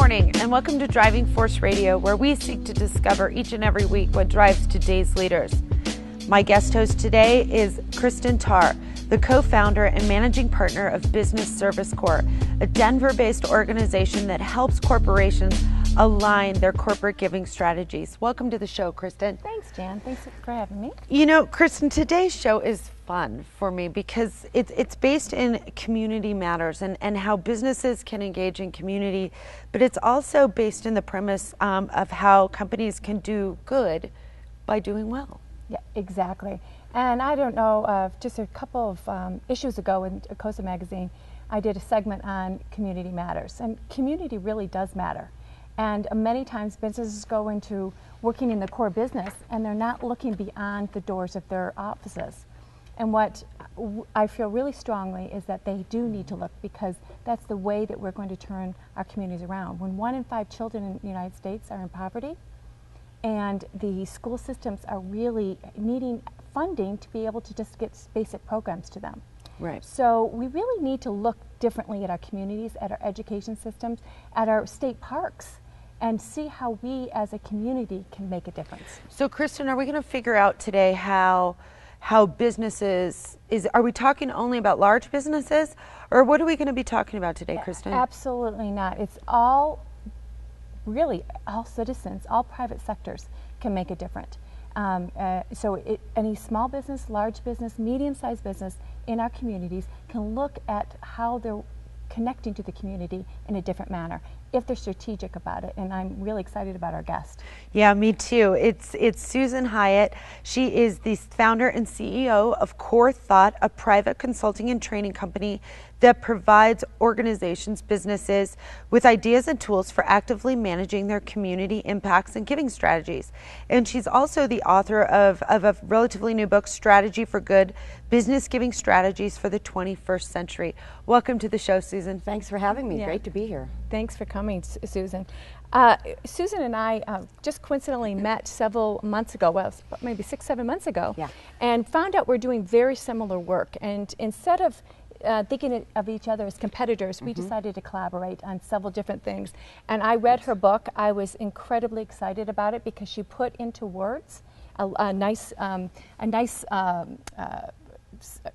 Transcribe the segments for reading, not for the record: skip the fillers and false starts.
morning, and welcome to Driving Force Radio, where we seek to discover each and every week what drives today's leaders. My guest host today is Cristin Tarr, the co-founder and managing partner of Business Service Corps, a Denver-based organization that helps corporations align their corporate giving strategies. Welcome to the show, Cristin. Thanks, Jan. Thanks for having me. You know, Cristin, today's show is fun for me because it's based in community matters and how businesses can engage in community, but it's also based in the premise of how companies can do good by doing well. Yeah, exactly. And I don't know, just a couple of issues ago in ICOSA magazine, I did a segment on community matters, and community really does matter. And many times businesses go into working in the core business and they're not looking beyond the doors of their offices. And what I feel really strongly is that they do need to look, because that's the way that we're going to turn our communities around. When 1 in 5 children in the United States are in poverty, and the school systems are really needing funding to be able to just get basic programs to them. Right. So we really need to look differently at our communities, at our education systems, at our state parks, and see how we as a community can make a difference. So Cristin, are we going to figure out today how businesses, are we talking only about large businesses, or what are we going to be talking about today, Cristin? Absolutely not. It's all, really, all citizens, all private sectors can make a difference. Any small business, large business, medium-sized business in our communities can look at how they're connecting to the community in a different manner if they're strategic about it. And I'm really excited about our guest. Yeah, me too. It's Susan Hyatt. She is the founder and CEO of Core Thought, a private consulting and training company that provides organizations, businesses with ideas and tools for actively managing their community impacts and giving strategies. And she's also the author of a relatively new book, Strategy for Good, Business Giving Strategies for the 21st Century. Welcome to the show, Susan. Thanks for having me. Yeah. Great to be here. Thanks for coming, Susan. Susan and I just coincidentally met several months ago, well, maybe 6-7 months ago, Yeah. and found out we're doing very similar work. And instead of thinking of each other as competitors, we decided to collaborate on several different things. And I read her book. I was incredibly excited about it because she put into words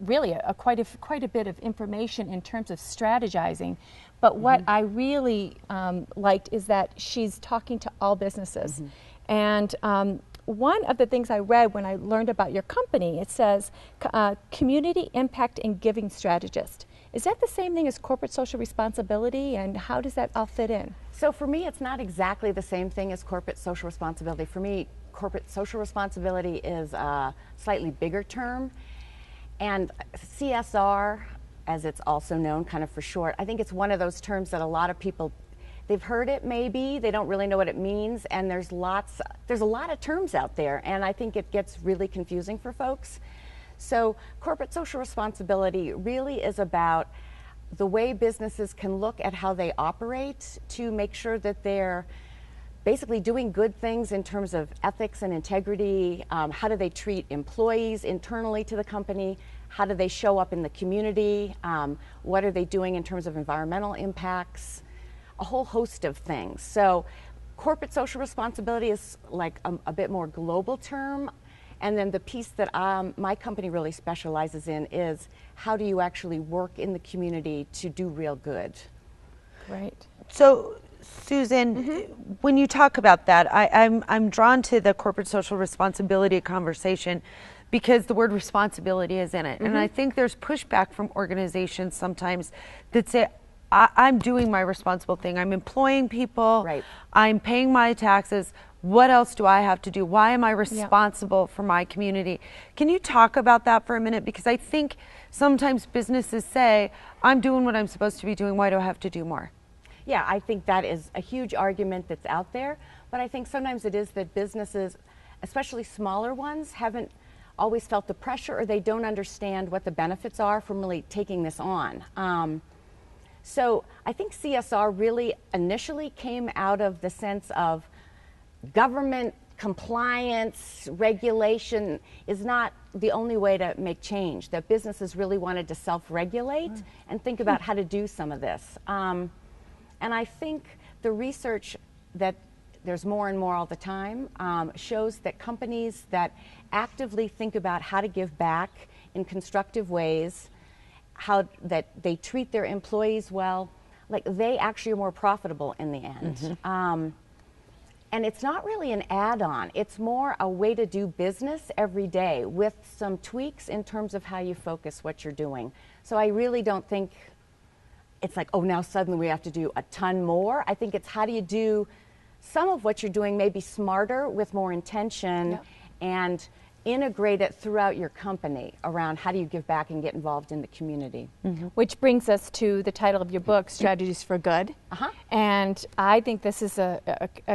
really quite a bit of information in terms of strategizing. But what I really liked is that she's talking to all businesses. And one of the things I read when I learned about your company, it says community impact and giving strategist. Is that the same thing as corporate social responsibility, and how does that all fit in? So for me, it's not exactly the same thing as corporate social responsibility. For me, corporate social responsibility is a slightly bigger term. And CSR, as it's also known kind of for short, I think it's one of those terms that a lot of people, they've heard it maybe, they don't really know what it means, and there's a lot of terms out there, and I think it gets really confusing for folks. So corporate social responsibility really is about the way businesses can look at how they operate to make sure that they're basically doing good things in terms of ethics and integrity. How do they treat employees internally to the company? How do they show up in the community? What are they doing in terms of environmental impacts? A whole host of things. So corporate social responsibility is like a bit more global term. And then the piece that my company really specializes in is how do you actually work in the community to do real good? Great. So Susan, when you talk about that, I'm drawn to the corporate social responsibility conversation because the word responsibility is in it. And I think there's pushback from organizations sometimes that say, I'm doing my responsible thing. I'm employing people. Right. I'm paying my taxes. What else do I have to do? Why am I responsible for my community? Can you talk about that for a minute? Because I think sometimes businesses say, I'm doing what I'm supposed to be doing. Why do I have to do more? Yeah, I think that is a huge argument that's out there, but I think sometimes it is that businesses, especially smaller ones, haven't always felt the pressure, or they don't understand what the benefits are from really taking this on. So I think CSR really initially came out of the sense of government compliance, regulation is not the only way to make change, that businesses really wanted to self-regulate and think about how to do some of this. And I think the research that there's more and more all the time shows that companies that actively think about how to give back in constructive ways, how that they treat their employees well, like they actually are more profitable in the end. And it's not really an add-on. It's more a way to do business every day with some tweaks in terms of how you focus what you're doing. So I really don't think it's like, oh, now suddenly we have to do a ton more. I think it's how do you do some of what you're doing maybe smarter with more intention and integrate it throughout your company around how do you give back and get involved in the community. Which brings us to the title of your book, Strategies for Good. And I think this is a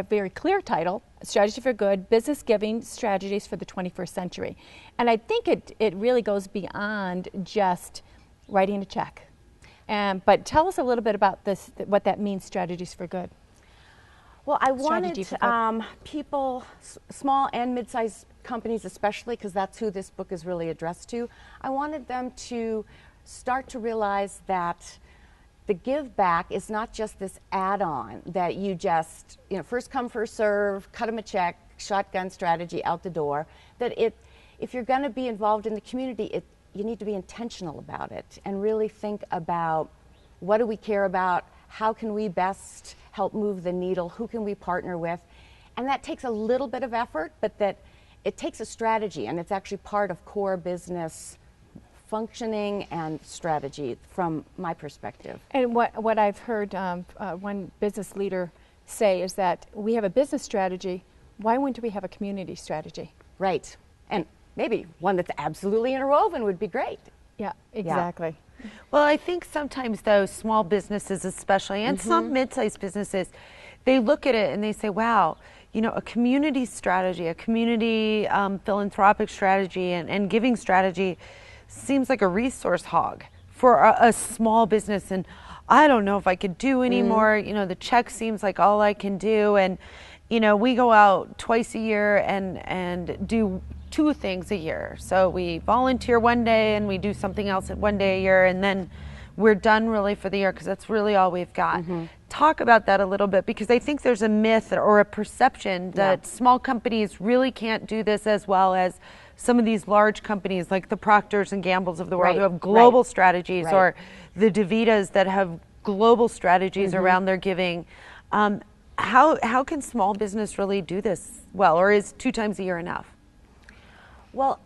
very clear title, Strategy for Good, Business Giving Strategies for the 21st Century. And I think it really goes beyond just writing a check. But tell us a little bit about this, what that means, Strategies for Good. Well, I wanted people, small and mid-sized companies especially, because that's who this book is really addressed to, I wanted them to start to realize that the give back is not just this add-on that you just, first come, first serve, cut them a check, shotgun strategy out the door, that if you're going to be involved in the community, you need to be intentional about it and really think about what do we care about, how can we best help move the needle, who can we partner with, and that takes a little bit of effort, but that it takes a strategy, and it's actually part of core business functioning and strategy from my perspective. And what I've heard one business leader say is that we have a business strategy, why wouldn't we have a community strategy? Right, and maybe one that's absolutely interwoven would be great. Yeah, exactly. Yeah. Well, I think sometimes though, small businesses especially, and some mid-sized businesses, they look at it and they say, wow, a community strategy, a community philanthropic strategy and giving strategy seems like a resource hog for a small business, and I don't know if I could do anymore. The check seems like all I can do, and we go out twice a year and do 2 things a year. So we volunteer one day and we do something else at one day a year, and then we're done really for the year because that's really all we've got. Talk about that a little bit, because I think there's a myth or a perception that small companies really can't do this as well as some of these large companies like the Procters and Gambles of the world who have global strategies, or the DaVitas that have global strategies around their giving. How can small business really do this well, or is 2 times a year enough? Well,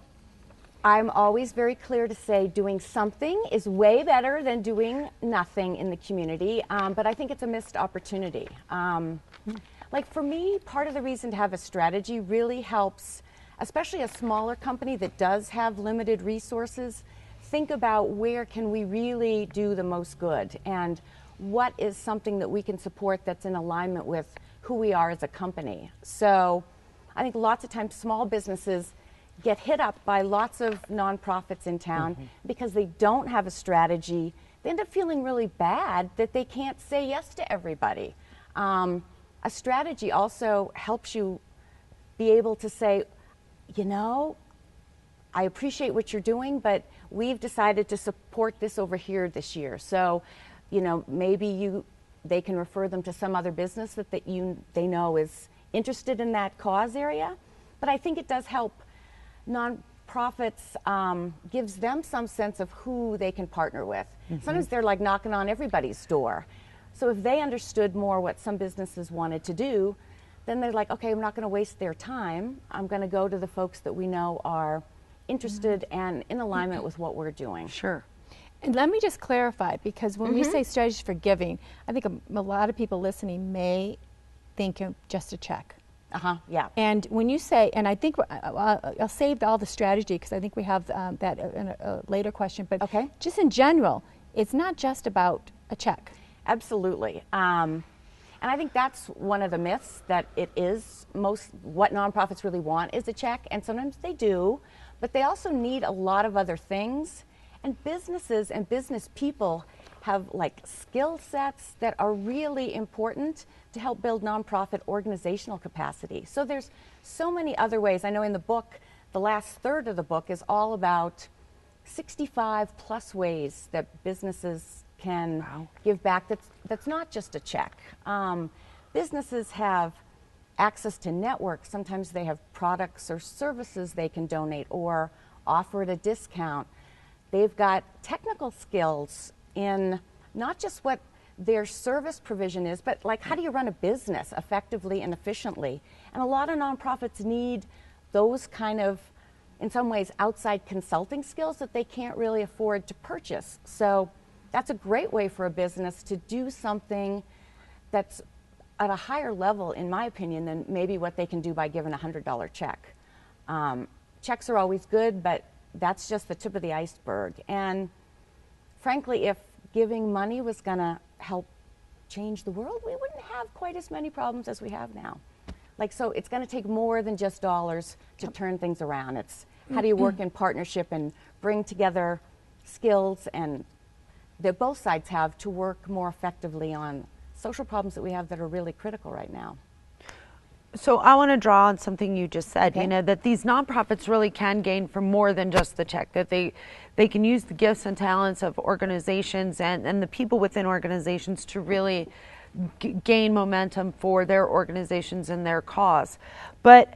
I'm always very clear to say doing something is way better than doing nothing in the community, but I think it's a missed opportunity. Like for me, part of the reason to have a strategy really helps, especially a smaller company that does have limited resources, think about where can we really do the most good and what is something that we can support that's in alignment with who we are as a company. So I think lots of times small businesses get hit up by lots of nonprofits in town because they don't have a strategy. They end up feeling really bad that they can't say yes to everybody. A strategy also helps you be able to say, I appreciate what you're doing, but we've decided to support this over here this year. So, maybe they can refer them to some other business that they know is interested in that cause area. But I think it does help nonprofits, gives them some sense of who they can partner with. Sometimes they're like knocking on everybody's door. So if they understood more what some businesses wanted to do, then they're like, okay, I'm not going to waste their time. I'm going to go to the folks that we know are interested and in alignment with what we're doing. Sure. And let me just clarify, because when we say strategies for giving, I think a lot of people listening may think of just a check. Yeah. And when you say, and I think I'll save all the strategy because I think we have that in a later question, but just in general, it's not just about a check. Absolutely. And I think that's one of the myths, that it is what nonprofits really want is a check, and sometimes they do, but they also need a lot of other things. And businesses and business people have like skill sets that are really important to help build nonprofit organizational capacity. So there's so many other ways. I know in the book, the last third of the book is all about 65 plus ways that businesses can give back that's not just a check. businesses have access to networks. Sometimes they have products or services they can donate or offer at a discount. They've got technical skills in not just what their service provision is, but like how do you run a business effectively and efficiently? And a lot of nonprofits need those kind of, in some ways, outside consulting skills that they can't really afford to purchase. So that's a great way for a business to do something that's at a higher level, in my opinion, than maybe what they can do by giving a $100 check. Checks are always good, but that's just the tip of the iceberg. And frankly, if giving money was going to help change the world, we wouldn't have quite as many problems as we have now. Like, so it's going to take more than just dollars to turn things around. It's how do you work in partnership and bring together skills and that both sides have to work more effectively on social problems that we have that are really critical right now. So I want to draw on something you just said, Okay. you know, that these nonprofits really can gain from more than just the check, that they can use the gifts and talents of organizations and the people within organizations to really gain momentum for their organizations and their cause. But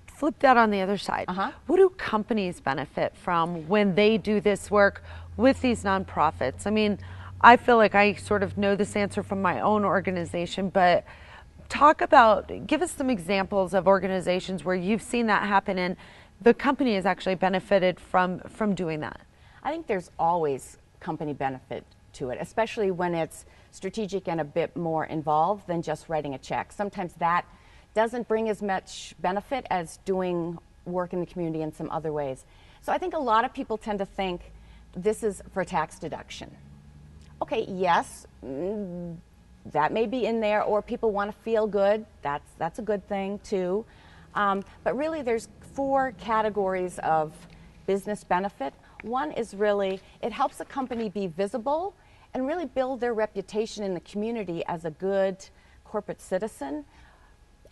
flip that on the other side. What do companies benefit from when they do this work with these nonprofits? I mean, I feel like I sort of know this answer from my own organization, but give us some examples of organizations where you've seen that happen and the company has actually benefited from doing that. I think there's always company benefit to it, especially when it's strategic and a bit more involved than just writing a check. Sometimes that doesn't bring as much benefit as doing work in the community in some other ways. So I think a lot of people tend to think this is for tax deduction. Okay, yes, that may be in there, or people want to feel good. That's a good thing too. But really there's 4 categories of business benefit. One is really, it helps a company be visible and really build their reputation in the community as a good corporate citizen.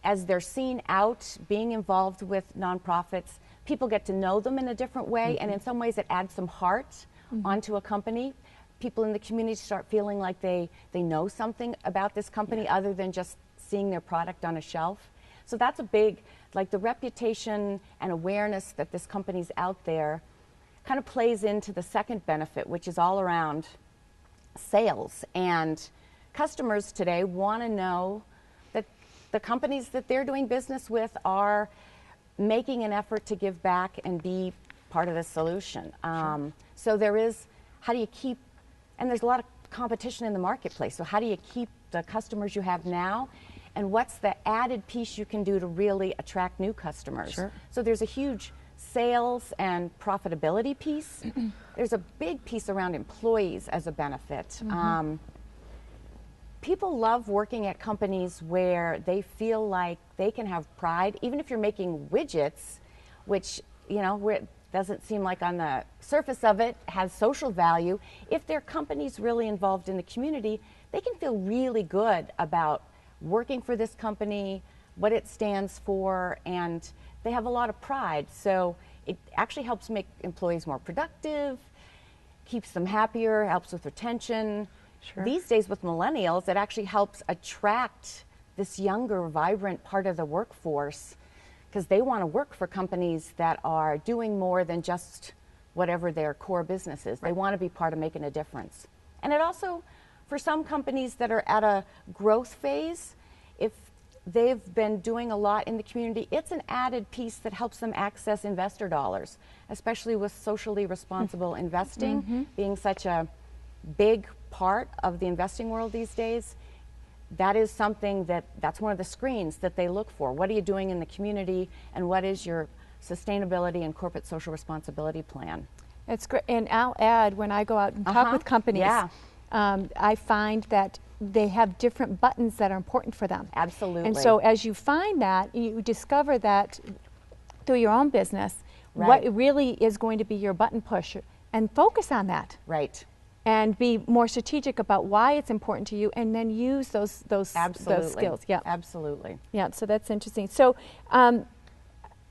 As they're seen out being involved with nonprofits, people get to know them in a different way, and in some ways it adds some heart onto a company. People in the community start feeling like they know something about this company other than just seeing their product on a shelf. So that's a big, like the reputation and awareness that this company's out there kind of plays into the second benefit, which is all around sales. And customers today want to know that the companies that they're doing business with are making an effort to give back and be part of the solution. So there is, how do you keep, and there's a lot of competition in the marketplace, so how do you keep the customers you have now, and what's the added piece you can do to really attract new customers? Sure. So there's a huge sales and profitability piece. There's a big piece around employees as a benefit. People love working at companies where they feel like they can have pride, even if you're making widgets, which, you know, doesn't seem like on the surface of it has social value. If their company's really involved in the community, they can feel really good about working for this company, what it stands for, and they have a lot of pride. So it actually helps make employees more productive, keeps them happier, helps with retention. Sure. These days with millennials, it actually helps attract this younger, vibrant part of the workforce, because they want to work for companies that are doing more than just whatever their core business is. They want to be part of making a difference. And it also, for some companies that are at a growth phase, if they've been doing a lot in the community, it's an added piece that helps them access investor dollars, especially with socially responsible investing being such a big part of the investing world these days. That is something that's one of the screens that they look for. What are you doing in the community, and what is your sustainability and corporate social responsibility plan? It's great, and I'll add, when I go out and talk with companies, I find that they have different buttons that are important for them. Absolutely. And so as you find that, you discover that through your own business, what really is going to be your button push, and focus on that. Right. And be more strategic about why it's important to you, and then use those skills. Yeah, absolutely. Yeah, so that's interesting. So, and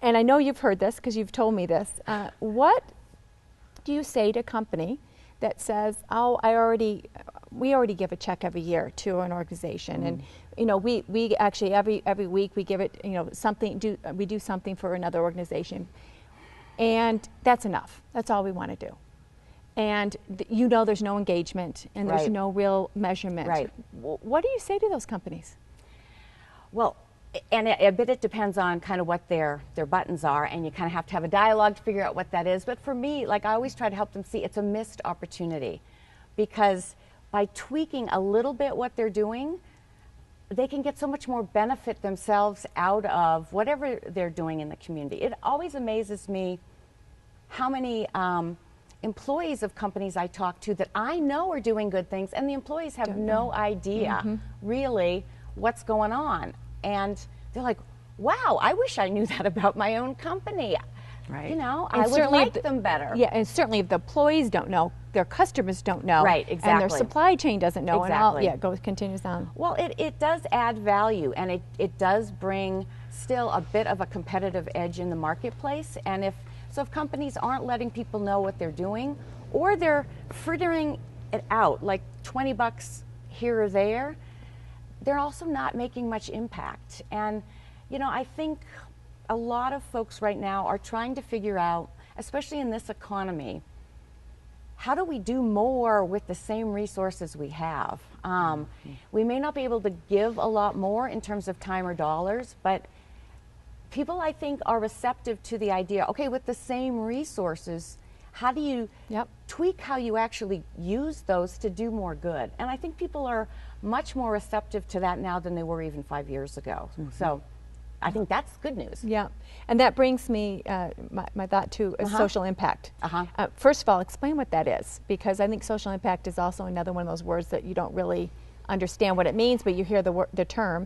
I know you've heard this because you've told me this. What do you say to a company that says, oh, we already give a check every year to an organization, and we actually every week we give it we do something for another organization, and that's enough. That's all we want to do. And there's no engagement and there's no real measurement. Right. What do you say to those companies? Well, and I bet it depends on kind of what their buttons are, and you kind of have to have a dialogue to figure out what that is. But for me, like, I always try to help them see it's a missed opportunity, because by tweaking a little bit what they're doing, they can get so much more benefit themselves out of whatever they're doing in the community. It always amazes me how many employees of companies I talk to that I know are doing good things, and the employees have no idea really what's going on. And they're like, wow, I wish I knew that about my own company. Right. I would like them better. Yeah, and certainly if the employees don't know, their customers don't know. Right, exactly. And their supply chain doesn't know. Exactly. And continues on. Well, it does add value, and it does bring still a bit of a competitive edge in the marketplace. And if companies aren't letting people know what they're doing, or they're frittering it out, like $20 here or there, they're also not making much impact. And, I think a lot of folks right now are trying to figure out, especially in this economy, how do we do more with the same resources we have? We may not be able to give a lot more in terms of time or dollars, but people, I think, are receptive to the idea, okay, with the same resources, how do you tweak how you actually use those to do more good? And I think people are much more receptive to that now than they were even 5 years ago. So I think that's good news. Yeah, and that brings me, my thought to social impact. First of all, explain what that is, because I think social impact is also another one of those words that you don't really understand what it means, but you hear the term.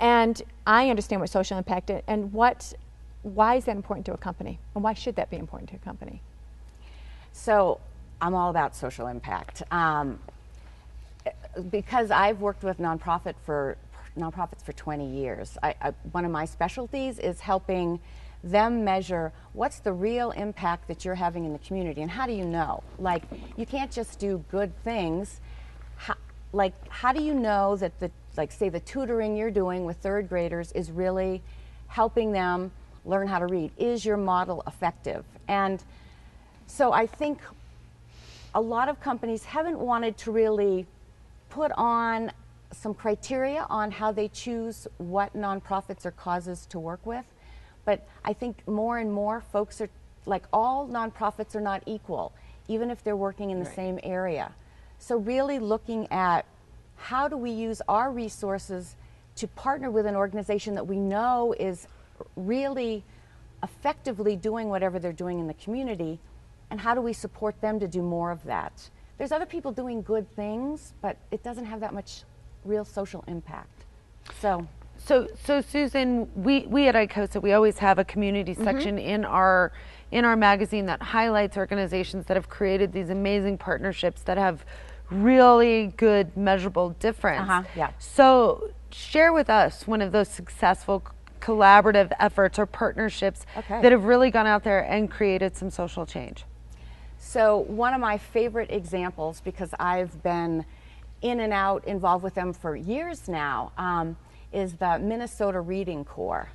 And I understand what social impact is, and why is that important to a company, and why should that be important to a company? So I'm all about social impact. Because I've worked with nonprofits for 20 years. One of my specialties is helping them measure what's the real impact that you're having in the community, and how do you know? Like, you can't just do good things. How do you know that say the tutoring you're doing with third graders is really helping them learn how to read? Is your model effective? And so I think a lot of companies haven't wanted to really put on some criteria on how they choose what nonprofits or causes to work with. But I think more and more folks are, like, all nonprofits are not equal, even if they're working in the same area. So really looking at how do we use our resources to partner with an organization that we know is really effectively doing whatever they're doing in the community, and how do we support them to do more of that? There's other people doing good things, but it doesn't have that much real social impact. So Susan, we at ICOSA, we always have a community section in our magazine that highlights organizations that have created these amazing partnerships that have really good measurable difference. So share with us one of those successful collaborative efforts or partnerships that have really gone out there and created some social change. So one of my favorite examples, because I've been in and out involved with them for years now, is the Minnesota Reading Corps.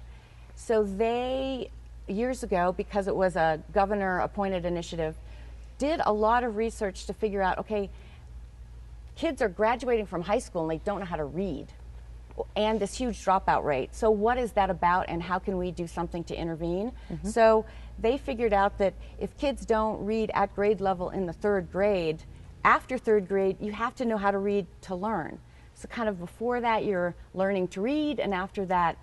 So they, years ago, because it was a governor-appointed initiative, did a lot of research to figure out, okay, kids are graduating from high school and they don't know how to read, and this huge dropout rate. So what is that about, and how can we do something to intervene? So they figured out that if kids don't read at grade level in the third grade, after third grade, you have to know how to read to learn. So kind of before that, you're learning to read, and after that,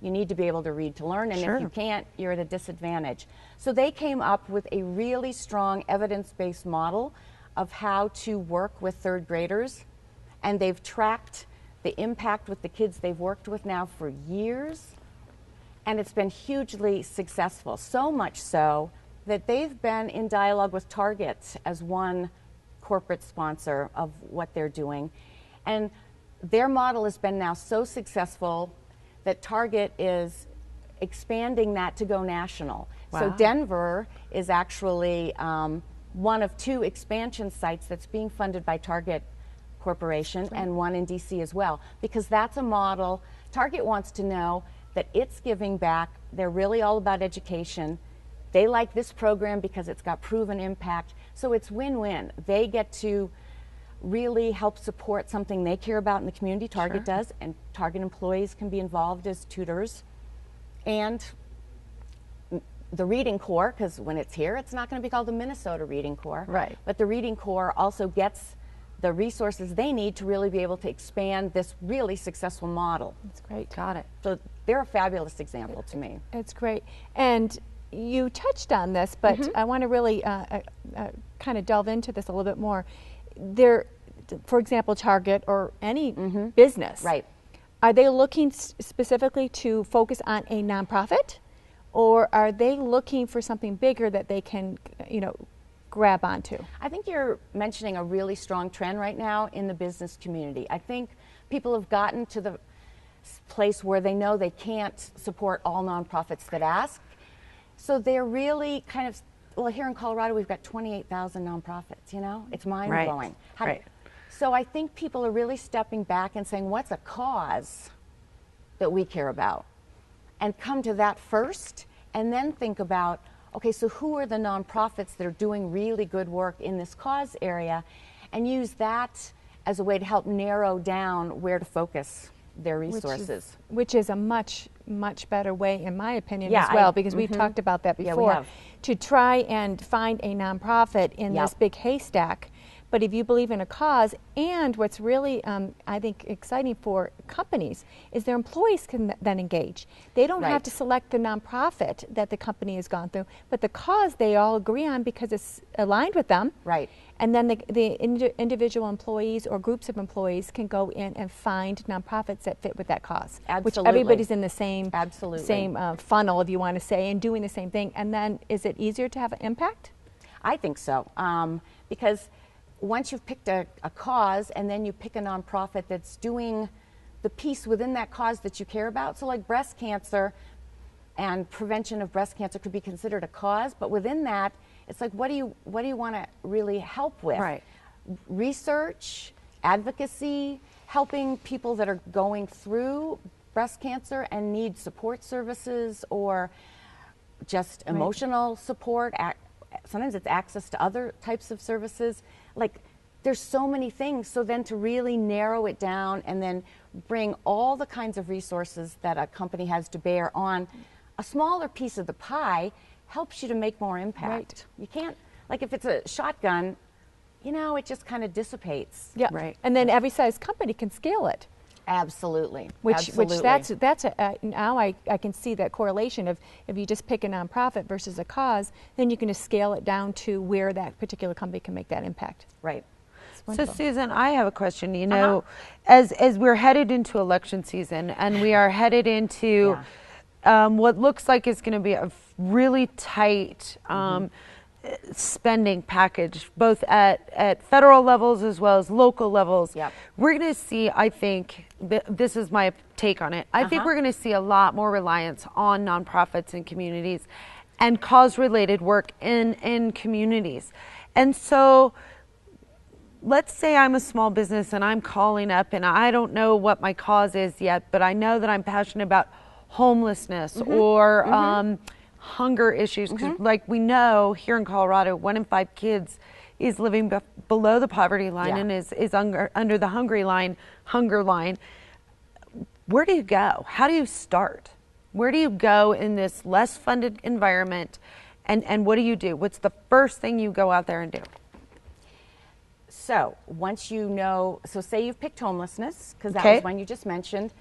you need to be able to read to learn, and if you can't, you're at a disadvantage. So they came up with a really strong evidence-based model of how to work with third graders, and they've tracked the impact with the kids they've worked with now for years, and it's been hugely successful. So much so that they've been in dialogue with Target as one corporate sponsor of what they're doing, and their model has been now so successful that Target is expanding that to go national. So Denver is actually one of 2 expansion sites that's being funded by Target Corporation, and one in DC as well, because that's a model. Target wants to know that it's giving back. They're really all about education. They like this program because it's got proven impact. So it's win-win. They get to really help support something they care about in the community, Target does, and Target employees can be involved as tutors. And the Reading Corps, because when it's here, it's not going to be called the Minnesota Reading Corps. Right. But the Reading Corps also gets the resources they need to really be able to expand this really successful model. That's great. Got it. So they're a fabulous example to me. It's great. And you touched on this, but I want to really kind of delve into this a little bit more. There, for example, Target or any business, Right. are they looking specifically to focus on a nonprofit, or are they looking for something bigger that they can, grab onto? I think you're mentioning a really strong trend right now in the business community. I think people have gotten to the place where they know they can't support all nonprofits that ask. So they're really kind of, well, here in Colorado, we've got 28,000 nonprofits, It's mind-blowing. Right. So I think people are really stepping back and saying, what's a cause that we care about? And come to that first, and then think about, okay, so who are the nonprofits that are doing really good work in this cause area, and use that as a way to help narrow down where to focus their resources. Which is a much better way, in my opinion, Yeah, as well, because we've talked about that Yeah, we before, have. to try and find a nonprofit in this big haystack. But if you believe in a cause, and what's really, I think, exciting for companies is their employees can then engage. They don't have Right. to select the nonprofit that the company has gone through, but the cause they all agree on because it's aligned with them. Right. And then the individual employees or groups of employees can go in and find nonprofits that fit with that cause. Which Absolutely. everybody's in the same, Absolutely. same funnel, if you want to say, and doing the same thing. And then is it easier to have an impact? I think so, because once you've picked a cause and then you pick a nonprofit that's doing the piece within that cause that you care about, so like breast cancer and prevention of breast cancer could be considered a cause, but within that, it's like, what do you want to really help with? Right. Research, advocacy, helping people that are going through breast cancer and need support services or just emotional support. Sometimes it's access to other types of services. Like, there's so many things. So then to really narrow it down and then bring all the kinds of resources that a company has to bear on a smaller piece of the pie helps you to make more impact. Right. You can't, like if it's a shotgun, it just kind of dissipates. Yeah. Right. And then every size company can scale it. Absolutely. Which Absolutely. that's now I can see that correlation of if you just pick a nonprofit versus a cause, then you can just scale it down to where that particular company can make that impact. Right. It's So wonderful. Susan, I have a question. As we're headed into election season and we are headed into what looks like is going to be a really tight spending package, both at federal levels as well as local levels. Yep. We're going to see, I think, this is my take on it, I think we're going to see a lot more reliance on nonprofits and communities and cause-related work in communities. And so let's say I'm a small business and I'm calling up and I don't know what my cause is yet, but I know that I'm passionate about homelessness or hunger issues, because like we know here in Colorado, 1 in 5 kids is living below the poverty line and is under the hunger line. Where do you go? How do you start? Where do you go in this less funded environment, and what do you do? What's the first thing you go out there and do? So once you know, so say you've picked homelessness, because that was one you just mentioned.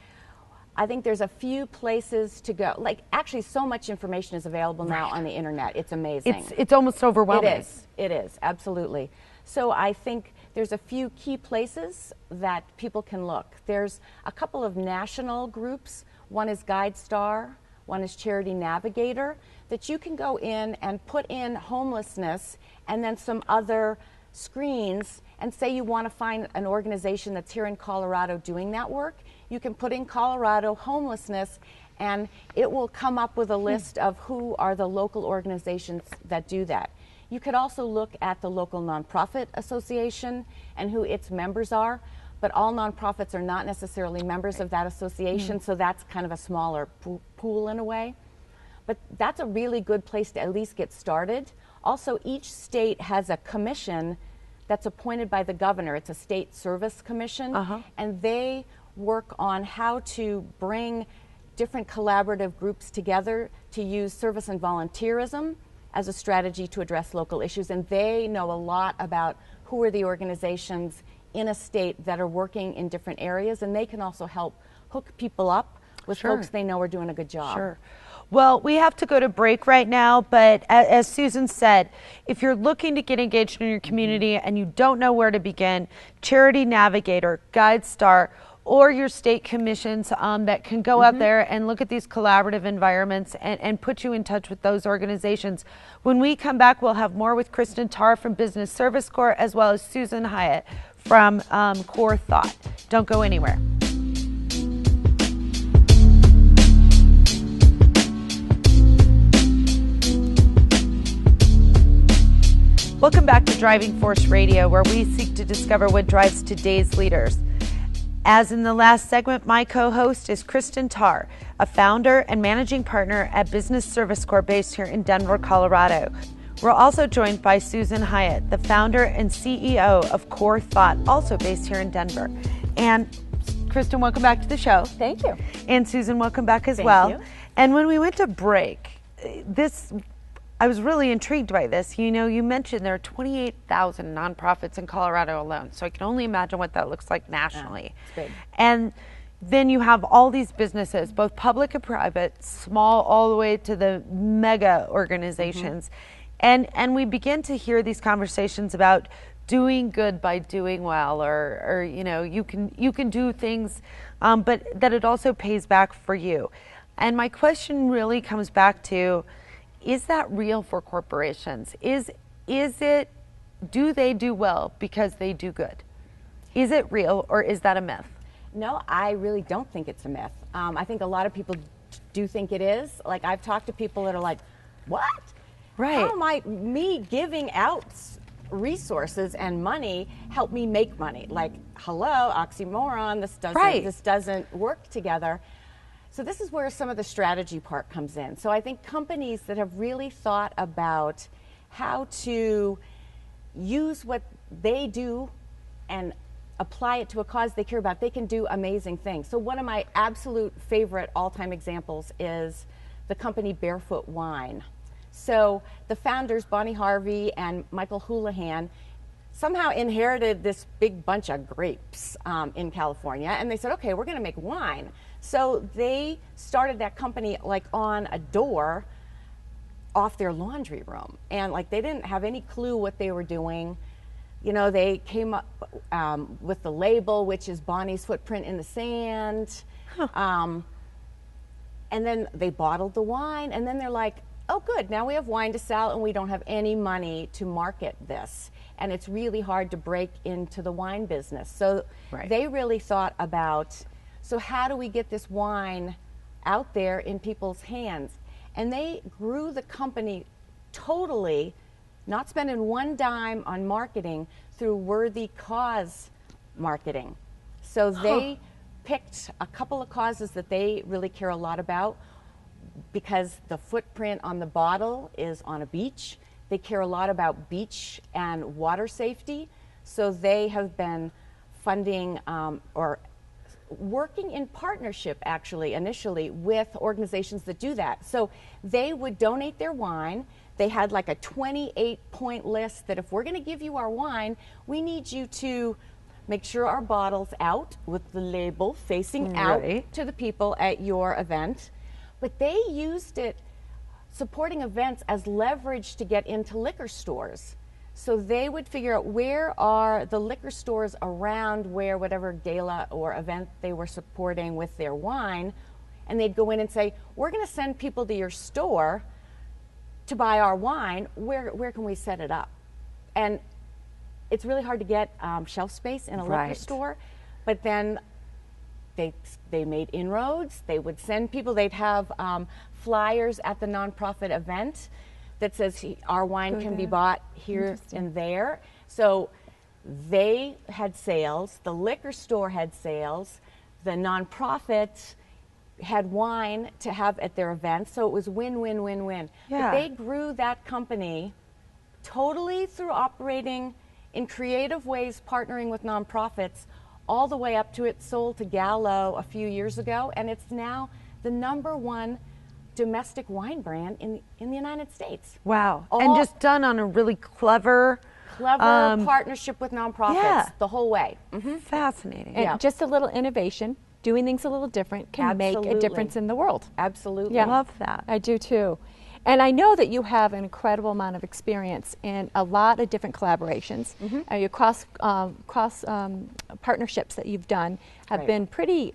I think there's a few places to go. Like, actually, so much information is available now on the internet. It's amazing. It's almost overwhelming. It is, absolutely. So I think there's a few key places that people can look. There's a couple of national groups. One is GuideStar, one is Charity Navigator, that you can go in and put in homelessness and then some other screens, and say you want to find an organization that's here in Colorado doing that work. You can put in Colorado homelessness and it will come up with a list of who are the local organizations that do that. You could also look at the local nonprofit association and who its members are, but all nonprofits are not necessarily members of that association, so that's kind of a smaller pool in a way. But that's a really good place to at least get started. Also, each state has a commission that's appointed by the governor. It's a state service commission, and they work on how to bring different collaborative groups together to use service and volunteerism as a strategy to address local issues. And they know a lot about who are the organizations in a state that are working in different areas, and they can also help hook people up with folks they know are doing a good job. Sure. Well, we have to go to break right now, but as Susan said, if you're looking to get engaged in your community and you don't know where to begin, Charity Navigator, GuideStar, or your state commissions that can go out there and look at these collaborative environments and put you in touch with those organizations. When we come back, we'll have more with Cristin Tarr from Business Service Corps, as well as Susan Hyatt from Core Thought. Don't go anywhere. Welcome back to Driving Force Radio, where we seek to discover what drives today's leaders. As in the last segment, my co-host is Cristin Tarr, a founder and managing partner at Business Service Corps based here in Denver, Colorado. We're also joined by Susan Hyatt, the founder and CEO of Core Thought, also based here in Denver. And Cristin, welcome back to the show. Thank you. And Susan, welcome back as well. Thank you. And when we went to break, I was really intrigued by this. You know, you mentioned there are 28,000 nonprofits in Colorado alone, so I can only imagine what that looks like nationally. It's big. And then you have all these businesses, both public and private, small all the way to the mega organizations. And we begin to hear these conversations about doing good by doing well, or you know, you can do things, but that it also pays back for you. And my question really comes back to, is that real for corporations? Is it, do they do well because they do good? Is it real, or is that a myth? No, I really don't think it's a myth. I think a lot of people do think it is. Like, I've talked to people that are like, what? Right. How might me giving out resources and money help me make money? Like, hello, oxymoron, this doesn't work together. So this is where some of the strategy part comes in. So I think companies that have really thought about how to use what they do and apply it to a cause they care about, they can do amazing things. So one of my absolute favorite all-time examples is the company Barefoot Wine. So the founders, Bonnie Harvey and Michael Houlihan, somehow inherited this big bunch of grapes in California, and they said, okay, we're gonna make wine. So they started that company like on a door off their laundry room, and like they didn't have any clue what they were doing. You know, they came up with the label, which is Bonnie's footprint in the sand. And then they bottled the wine, and then they're like, oh good, now we have wine to sell and we don't have any money to market this. And it's really hard to break into the wine business. So they really thought about, so how do we get this wine out there in people's hands? And they grew the company totally, not spending one dime on marketing, through worthy cause marketing. So they picked a couple of causes that they really care a lot about, because the footprint on the bottle is on a beach. They care a lot about beach and water safety. So they have been funding or working in partnership, actually, initially, with organizations that do that. So they would donate their wine. They had like a 28-point list that if we're going to give you our wine, we need you to make sure our bottle's out with the label facing out to the people at your event. But they used it, supporting events, as leverage to get into liquor stores. So they would figure out where are the liquor stores around where whatever gala or event they were supporting with their wine, and they'd go in and say, we're going to send people to your store to buy our wine. Where can we set it up? And it's really hard to get shelf space in a liquor store, but then they made inroads. They would send people, they'd have flyers at the nonprofit event. that says our wine can be bought here and there. So they had sales, the liquor store had sales, the nonprofits had wine to have at their events, so it was win, win, win, win. Yeah. But they grew that company totally through operating in creative ways, partnering with nonprofits, all the way up to it sold to Gallo a few years ago, and it's now the #1 domestic wine brand in the United States. Wow. And just done on a really clever partnership with nonprofits the whole way. Fascinating. And just a little innovation, doing things a little different can make a difference in the world. Absolutely. Yeah. Love that. I do too. And I know that you have an incredible amount of experience in a lot of different collaborations. Your cross partnerships that you've done have been pretty,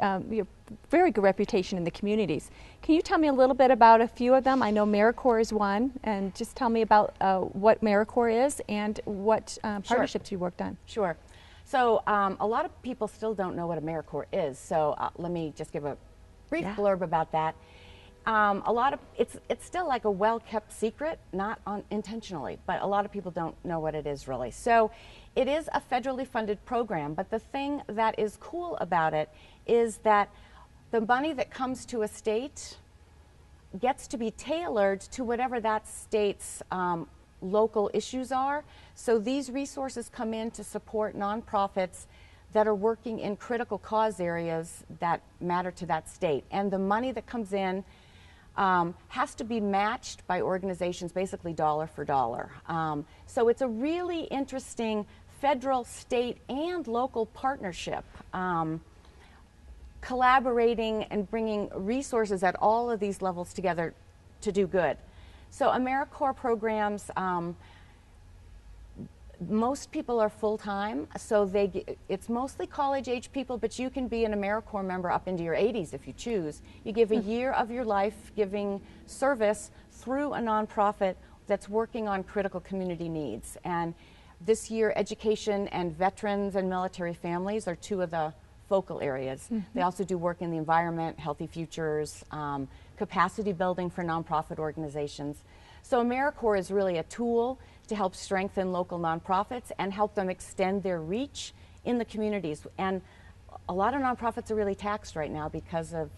very good reputation in the communities. Can you tell me a little bit about a few of them? I know AmeriCorps is one, and just tell me about what AmeriCorps is and what partnerships you worked on. Sure. So a lot of people still don't know what AmeriCorps is, so let me just give a brief blurb about that. It's still like a well-kept secret, not intentionally, but a lot of people don't know what it is really. So it is a federally funded program, but the thing that is cool about it is that the money that comes to a state gets to be tailored to whatever that state's local issues are. So these resources come in to support nonprofits that are working in critical cause areas that matter to that state. And the money that comes in has to be matched by organizations basically dollar for dollar. So it's a really interesting federal, state, and local partnership, collaborating and bringing resources at all of these levels together to do good. So AmeriCorps programs, most people are full-time, so it's mostly college-age people, but you can be an AmeriCorps member up into your 80s if you choose. You give a year of your life giving service through a nonprofit that's working on critical community needs. And this year, education and veterans and military families are two of the focal areas. They also do work in the environment, healthy futures, capacity building for nonprofit organizations. So AmeriCorps is really a tool to help strengthen local nonprofits and help them extend their reach in the communities. And a lot of nonprofits are really taxed right now because of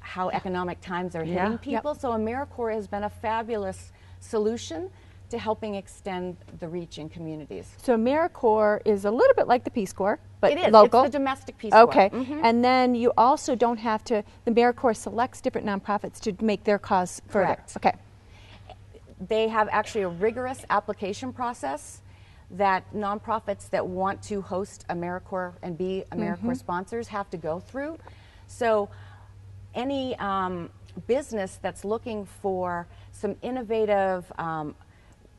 how economic times are hitting people. So AmeriCorps has been a fabulous solution to helping extend the reach in communities. So AmeriCorps is a little bit like the Peace Corps, but it is. local. It's the domestic Peace Corps. Okay, and then you also don't have to, the AmeriCorps selects different nonprofits to make their cause further. Correct. Okay. They have actually a rigorous application process that nonprofits that want to host AmeriCorps and be AmeriCorps sponsors have to go through. So any business that's looking for some innovative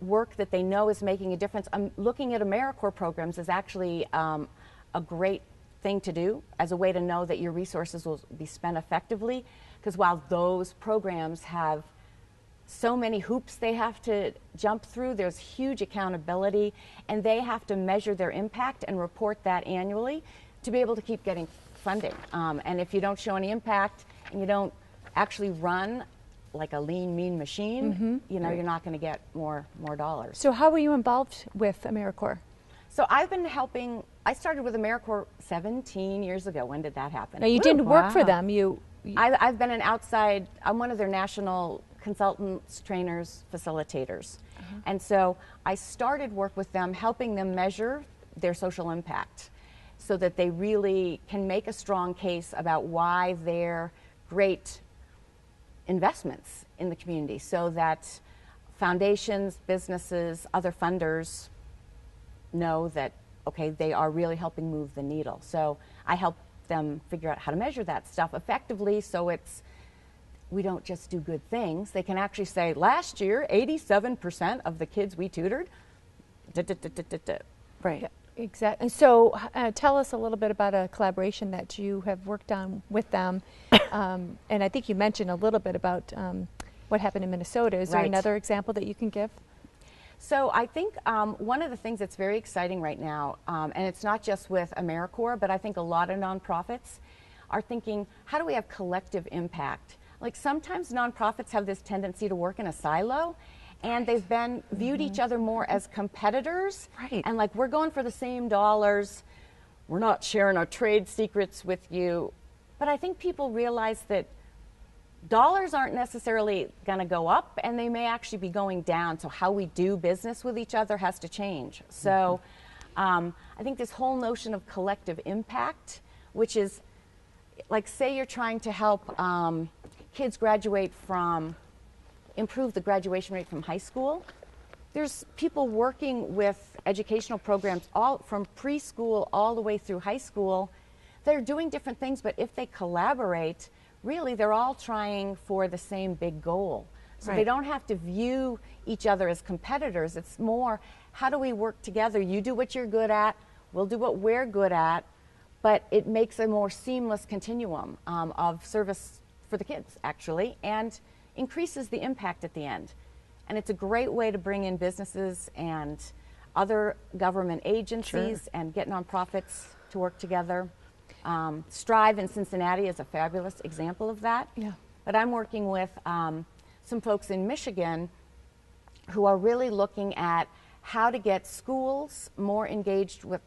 work that they know is making a difference, looking at AmeriCorps programs is actually a great thing to do as a way to know that your resources will be spent effectively, because while those programs have so many hoops they have to jump through, there's huge accountability, and they have to measure their impact and report that annually to be able to keep getting funding. And if you don't show any impact and you don't actually run like a lean, mean machine, you know, you're not going to get more dollars. So how were you involved with AmeriCorps? So I've been helping, I started with AmeriCorps 17 years ago. When did that happen? Now you didn't work for them. I've been an outside, I'm one of their national consultants, trainers, facilitators. And so I started work with them, helping them measure their social impact so that they really can make a strong case about why they're great investments in the community, so that foundations, businesses, other funders know that, okay, they are really helping move the needle. So I help them figure out how to measure that stuff effectively, so we don't just do good things. They can actually say, last year, 87% of the kids we tutored, Right. Yeah, exactly. So tell us a little bit about a collaboration that you have worked on with them. And I think you mentioned a little bit about what happened in Minnesota. Is there another example that you can give? So I think one of the things that's very exciting right now, and it's not just with AmeriCorps, but I think a lot of nonprofits are thinking, how do we have collective impact? Like sometimes nonprofits have this tendency to work in a silo, and they've been viewed each other more as competitors. Right. And like, we're going for the same dollars. We're not sharing our trade secrets with you. But I think people realize that dollars aren't necessarily going to go up, and they may actually be going down. So how we do business with each other has to change. So I think this whole notion of collective impact, which is, like, say you're trying to help kids improve the graduation rate from high school. There's people working with educational programs all from preschool all the way through high school. They're doing different things, but if they collaborate, really they're all trying for the same big goal. So they don't have to view each other as competitors. It's more, how do we work together? You do what you're good at, we'll do what we're good at, but it makes a more seamless continuum of service for the kids, actually, and increases the impact at the end. And it's a great way to bring in businesses and other government agencies and get nonprofits to work together. Strive in Cincinnati is a fabulous example of that. Yeah. But I'm working with some folks in Michigan who are really looking at how to get schools more engaged with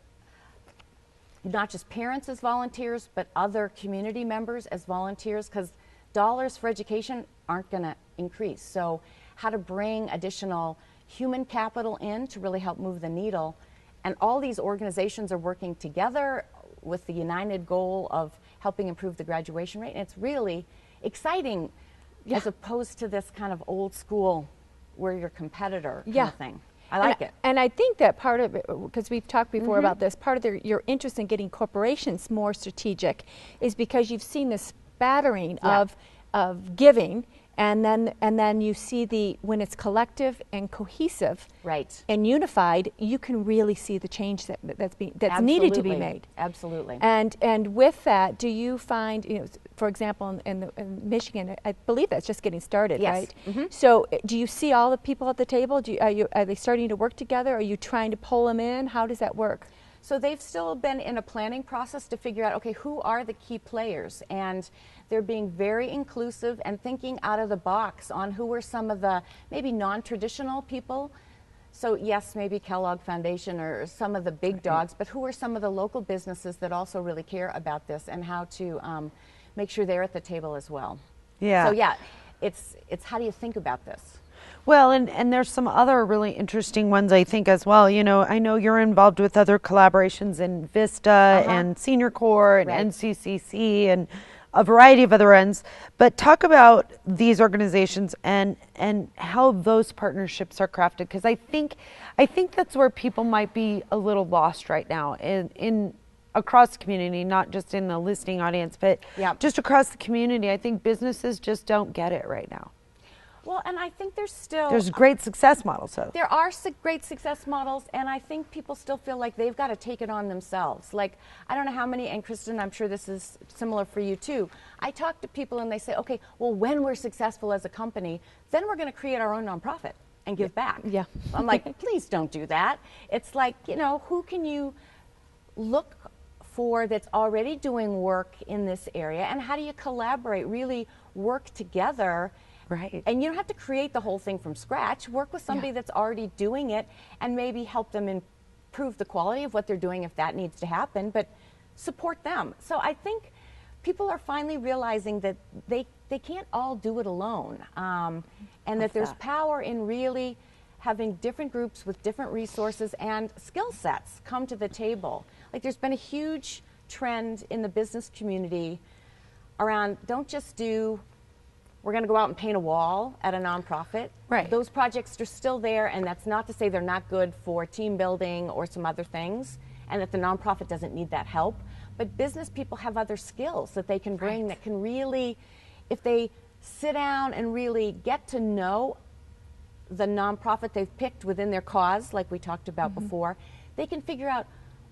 not just parents as volunteers, but other community members as volunteers, because dollars for education aren't going to increase. So how to bring additional human capital in to really help move the needle. And all these organizations are working together with the united goal of helping improve the graduation rate. And it's really exciting as opposed to this kind of old school where you're a competitor kind of thing. I like it. And I think that part of it, because we've talked before about this, part of your interest in getting corporations more strategic is because you've seen this spattering of giving, and then you see when it's collective and cohesive and unified, you can really see the change that's needed to be made. Absolutely. And with that, do you find, for example, in Michigan, I believe that's just getting started, right? So do you see all the people at the table? Are they starting to work together? Are you trying to pull them in? How does that work? So they've still been in a planning process to figure out, okay, who are the key players? And they're being very inclusive and thinking out of the box on who are some of the maybe non-traditional people. So yes, maybe Kellogg Foundation or some of the big dogs, but who are some of the local businesses that also really care about this and how to make sure they're at the table as well. Yeah. So yeah, it's how do you think about this? Well, and there's some other really interesting ones, I think, as well. I know you're involved with other collaborations in Vista and Senior Corps and NCCC and a variety of other ends. But talk about these organizations and how those partnerships are crafted, because I think that's where people might be a little lost right now in across the community, not just in the listening audience, but just across the community. I think businesses just don't get it right now. Well, and I think there's great success models. So there are great success models, and I think people still feel like they've got to take it on themselves. Like, I don't know how many, and Cristin, I'm sure this is similar for you too. I talk to people and they say, okay, well, when we're successful as a company, then we're going to create our own nonprofit and give back. Yeah. I'm like, please don't do that. It's like, who can you look for that's already doing work in this area, and how do you collaborate, really work together? Right. And you don't have to create the whole thing from scratch. Work with somebody that's already doing it and maybe help them improve the quality of what they're doing if that needs to happen, but support them. So I think people are finally realizing that they can't all do it alone, and that there's power in really having different groups with different resources and skill sets come to the table. Like, there's been a huge trend in the business community around don't just do we're going to go out and paint a wall at a nonprofit. Right. Those projects are still there, and that's not to say they're not good for team building or some other things, and that the nonprofit doesn't need that help. But business people have other skills that they can bring that can really, if they sit down and really get to know the nonprofit they've picked within their cause, like we talked about before, they can figure out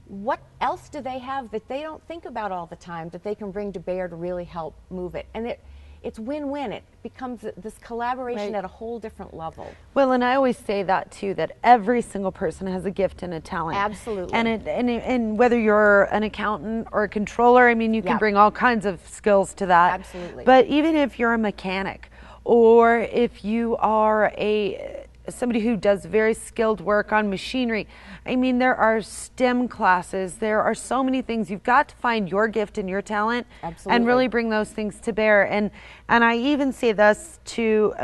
what else do they have that they don't think about all the time that they can bring to bear to really help move it. And it's win-win. It becomes this collaboration at a whole different level. Well, and I always say that too, that every single person has a gift and a talent. Absolutely. And whether you're an accountant or a controller, I mean, you can bring all kinds of skills to that. Absolutely. But even if you're a mechanic, or if you are a somebody who does very skilled work on machinery. I mean, there are STEM classes. There are so many things. You've got to find your gift and your talent. Absolutely. And really bring those things to bear. And I even say this to,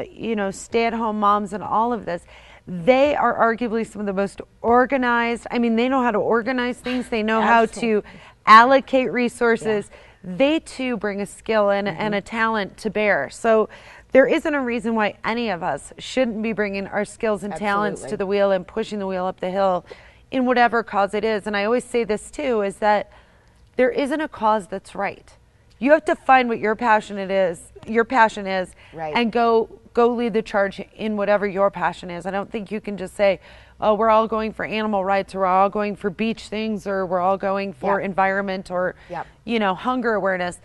stay-at-home moms and all of this. They are arguably some of the most organized. I mean, they know how to organize things. They know how to allocate resources. Yeah. They too bring a skill and a talent to bear. So there isn't a reason why any of us shouldn't be bringing our skills and talents to the wheel and pushing the wheel up the hill in whatever cause it is. And I always say this too, is that there isn't a cause that's right. You have to find what your passion is, right, and go lead the charge in whatever your passion is. I don't think you can just say, oh, we're all going for animal rights, or we're all going for beach things, or we're all going for environment, or hunger awareness.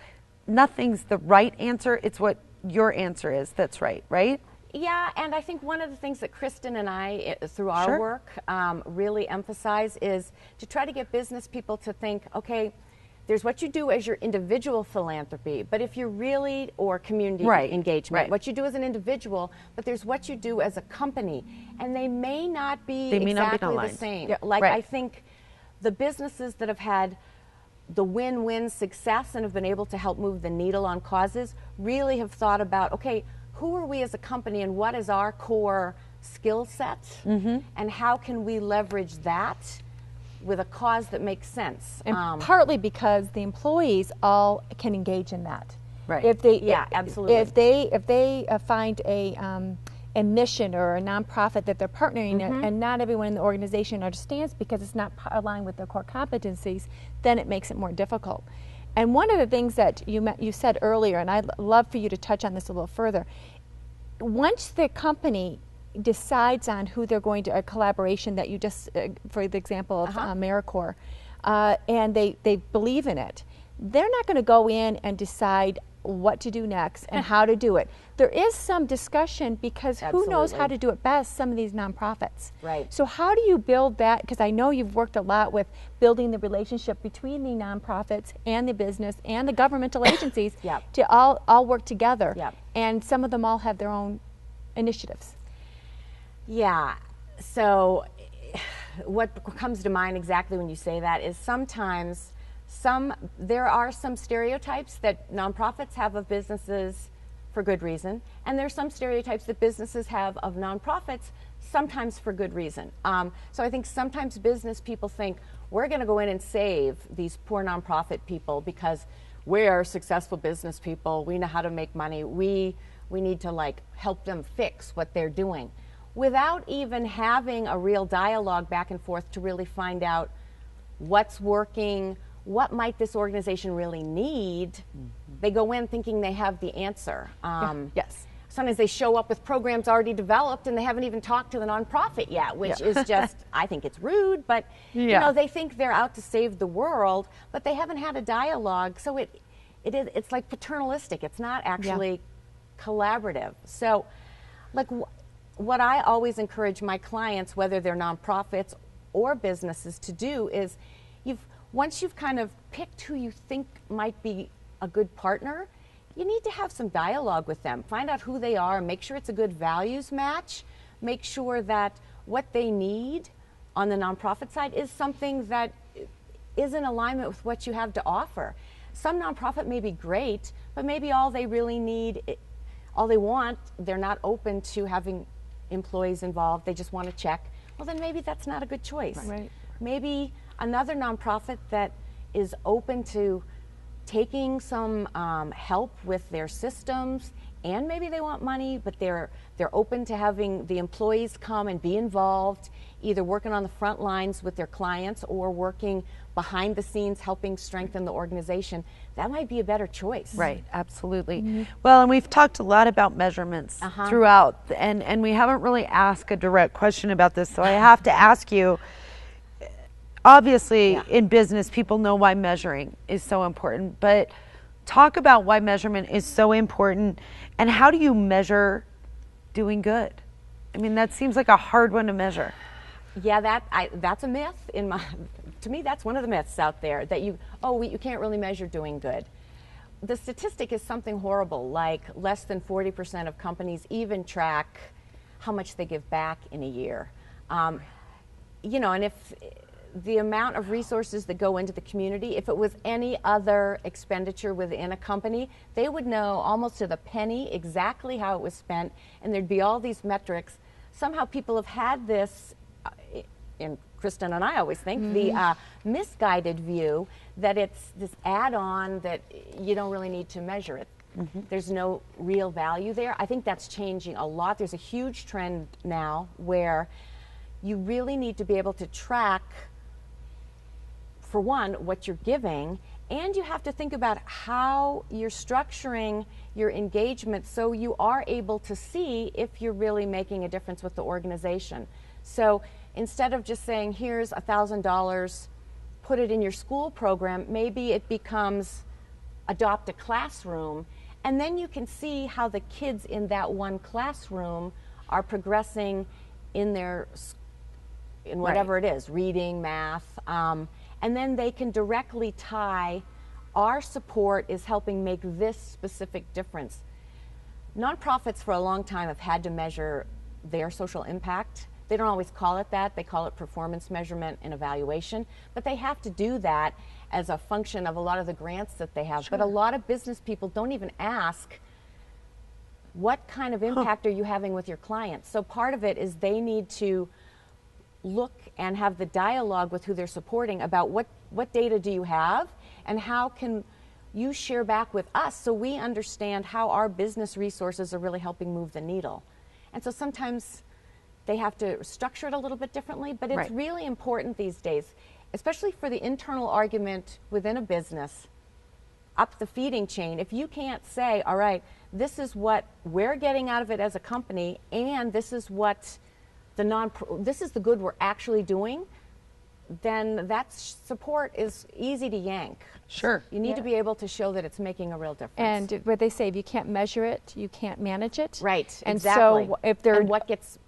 Nothing's the right answer. It's what your answer is that's right, right? Yeah, and I think one of the things that Cristin and I, through our work, really emphasize is to try to get business people to think, okay, there's what you do as your individual philanthropy, but if you're really, or community engagement, what you do as an individual, but there's what you do as a company, and they may not be exactly the same. Like I think the businesses that have had the win-win success and have been able to help move the needle on causes really have thought about, okay, who are we as a company and what is our core skill set, and how can we leverage that with a cause that makes sense. And partly because the employees all can engage in that. Right. If they, absolutely. If they find a mission or a nonprofit that they're partnering in, and not everyone in the organization understands because it's not aligned with their core competencies, then it makes it more difficult. And one of the things that you said earlier, and I'd love for you to touch on this a little further, once the company decides on who they're going to, a collaboration that you just, for the example of AmeriCorps, and they believe in it, they're not going to go in and decide what to do next and how to do it. There is some discussion because who knows how to do it best, some of these nonprofits. Right. So how do you build that? Because I know you've worked a lot with building the relationship between the nonprofits and the business and the governmental agencies to all work together. And some of them all have their own initiatives. Yeah, so what comes to mind exactly when you say that is sometimes there are some stereotypes that nonprofits have of businesses for good reason, and there's some stereotypes that businesses have of nonprofits sometimes for good reason. So I think sometimes business people think we're going to go in and save these poor nonprofit people because we're successful business people, we know how to make money, we need to help them fix what they're doing, without even having a real dialogue back and forth to really find out what's working, what might this organization really need. They go in thinking they have the answer. Sometimes they show up with programs already developed and they haven't even talked to the nonprofit yet, which is just, I think it's rude, but you know, they think they're out to save the world, but they haven't had a dialogue, so it's like paternalistic. It's not actually collaborative. So what I always encourage my clients, whether they're nonprofits or businesses, to do is once you've kind of picked who you think might be a good partner, you need to have some dialogue with them. Find out who they are, make sure it's a good values match, make sure that what they need on the nonprofit side is something that is in alignment with what you have to offer. Some nonprofit may be great, but maybe all they really need, all they want, they're not open to having employees involved, they just want to check. Well, then maybe that's not a good choice. Right. Maybe another nonprofit that is open to taking some help with their systems, and maybe they want money, but they're open to having the employees come and be involved, either working on the front lines with their clients or working behind the scenes helping strengthen the organization. That might be a better choice. Right, absolutely. Well, and we've talked a lot about measurements throughout, and we haven't really asked a direct question about this, so I have to ask you, obviously in business people know why measuring is so important, but talk about why measurement is so important, and how do you measure doing good? I mean, that seems like a hard one to measure. Yeah, that's a myth. To me, that's one of the myths out there, that you can't really measure doing good. The statistic is something horrible, like less than 40% of companies even track how much they give back in a year. You know, and if the amount of resources that go into the community, if it was any other expenditure within a company, they would know almost to the penny exactly how it was spent, and there'd be all these metrics. Somehow people have had this, and Cristin and I always think, the misguided view that it's this add-on that you don't really need to measure it. There's no real value there. I think that's changing a lot. There's a huge trend now where you really need to be able to track, for one, what you're giving, and you have to think about how you're structuring your engagement so you are able to see if you're really making a difference with the organization. So instead of just saying, here's $1,000, put it in your school program, maybe it becomes adopt a classroom, and then you can see how the kids in that one classroom are progressing in their, in whatever it is, reading, math, and then they can directly tie, our support is helping make this specific difference. Nonprofits for a long time have had to measure their social impact. They don't always call it that. They call it performance measurement and evaluation. But they have to do that as a function of a lot of the grants that they have. But a lot of business people don't even ask, what kind of impact are you having with your clients? So part of it is they need to look and have the dialogue with who they're supporting about what data do you have and how can you share back with us so we understand how our business resources are really helping move the needle. And so sometimes they have to structure it a little bit differently, but it's really important these days, especially for the internal argument within a business, up the feeding chain. If you can't say, all right, this is what we're getting out of it as a company, and this is what this is the good we're actually doing, then that support is easy to yank. Sure. You need to be able to show that it's making a real difference. And what they say, if you can't measure it, you can't manage it. Right, and exactly. So if there, and what gets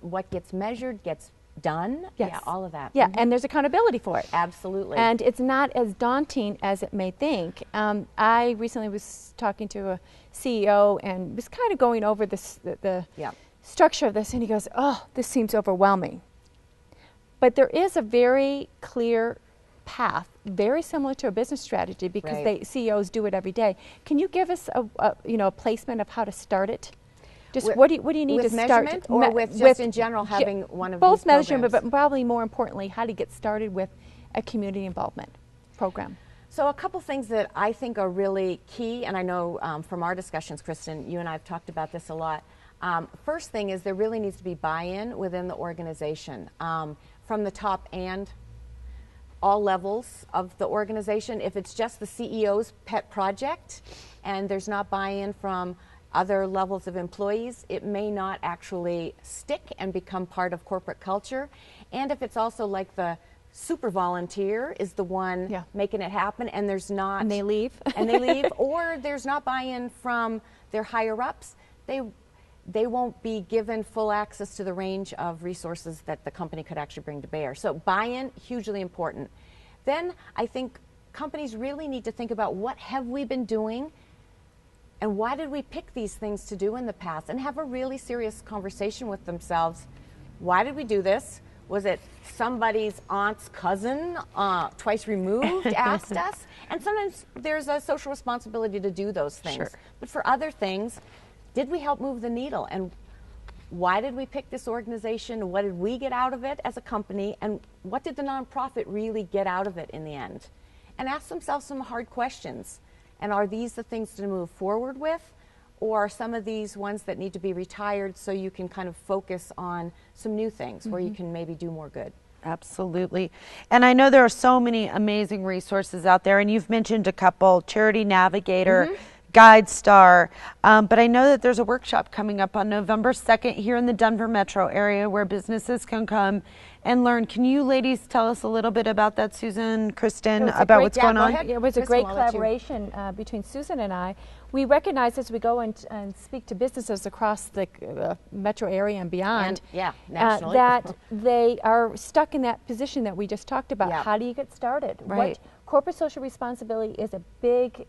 measured gets done. Yes. Yeah, all of that. Yeah, and there's accountability for it. Absolutely. And it's not as daunting as it may think. I recently was talking to a CEO and was kind of going over this, the structure of this, and he goes, oh, this seems overwhelming. But there is a very clear path, very similar to a business strategy, because CEOs do it every day. Can you give us a placement of how to start it? Just what do you need to start? With measurement, or with just in general having one of these both measurement, programs? but probably more importantly, how to get started with a community involvement program. So a couple things that I think are really key, and I know from our discussions, Cristin, you and I have talked about this a lot. First thing is there really needs to be buy-in within the organization, from the top and all levels of the organization. If it's just the CEO's pet project and there's not buy-in from other levels of employees, it may not actually stick and become part of corporate culture. And if it's also like the super volunteer is the one making it happen, and there's not, and they leave, or there's not buy-in from their higher ups, they won't be given full access to the range of resources that the company could actually bring to bear. So buy-in, hugely important. Then I think companies really need to think about, what have we been doing and why did we pick these things to do in the past, and have a really serious conversation with themselves. Why did we do this? Was it somebody's aunt's cousin, twice removed, asked us? And sometimes there's a social responsibility to do those things. Sure. But for other things, did we help move the needle? And why did we pick this organization? What did we get out of it as a company? And what did the nonprofit really get out of it in the end? And ask themselves some hard questions. And are these the things to move forward with? Or are some of these ones that need to be retired so you can kind of focus on some new things where you can maybe do more good? Absolutely. And I know there are so many amazing resources out there, and you've mentioned a couple, Charity Navigator, Guide Star, but I know that there's a workshop coming up on November 2nd here in the Denver metro area where businesses can come and learn. Can you ladies tell us a little bit about that, Susan, Cristin, about what's going on? It was a great collaboration between Susan and I. We recognize as we go and speak to businesses across the metro area and beyond, nationally, that they are stuck in that position that we just talked about. How do you get started? Right. Corporate social responsibility is a big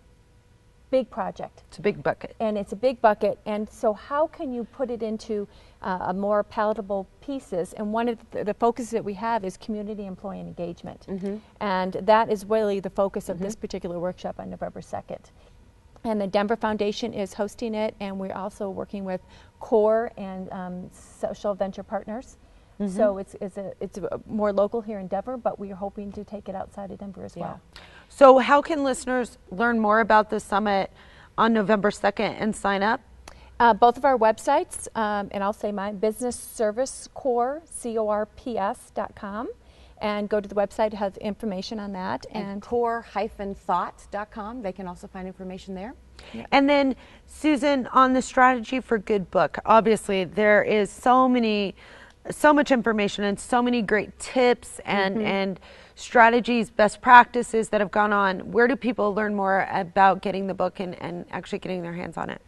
big project. It's a big bucket. And it's a big bucket, and so how can you put it into a more palatable pieces? And one of the focuses that we have is community employee engagement. And that is really the focus of this particular workshop on November 2nd. And the Denver Foundation is hosting it, and we're also working with CORE and Social Venture Partners. So it's more local here in Denver, but we are hoping to take it outside of Denver as well. So how can listeners learn more about the summit on November 2nd and sign up? Both of our websites, and I'll say mine, Business Service Corps, CORPS.com, and go to the website, it has information on that. And core-thought.com, they can also find information there. And then, Susan, on the Strategy for Good book, obviously there is so much information and so many great tips and strategies, best practices that have gone on. Where do people learn more about getting the book and actually getting their hands on it?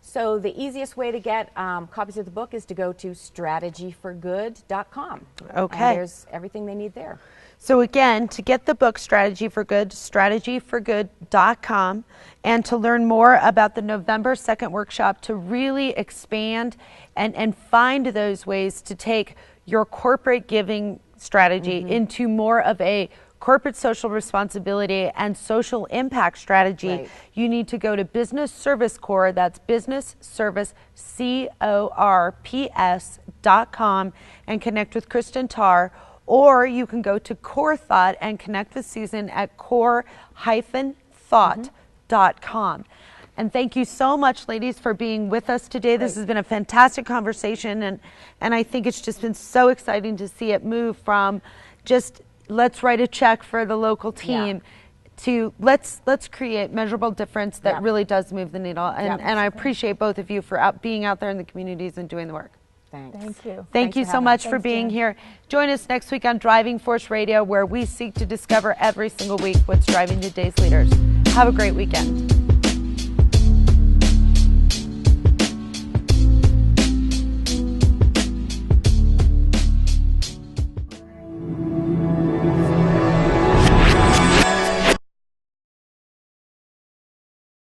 So the easiest way to get copies of the book is to go to strategyforgood.com. Okay. And there's everything they need there. So again, to get the book Strategy for Good, strategyforgood.com, and to learn more about the November 2nd workshop, to really expand and find those ways to take your corporate giving strategy into more of a corporate social responsibility and social impact strategy, you need to go to Business Service Corps, that's Business Service, CORPS.com, and connect with Cristin Tarr, or you can go to Core Thought and connect with Susan at core-thought.com. And thank you so much, ladies, for being with us today. This has been a fantastic conversation, and I think it's just been so exciting to see it move from just let's write a check for the local team to let's create measurable difference that really does move the needle. And I appreciate both of you for being out there in the communities and doing the work. Thanks. Thank you. Thank you so much for being here. Join us next week on Driving Force Radio, where we seek to discover every single week what's driving today's leaders. Have a great weekend.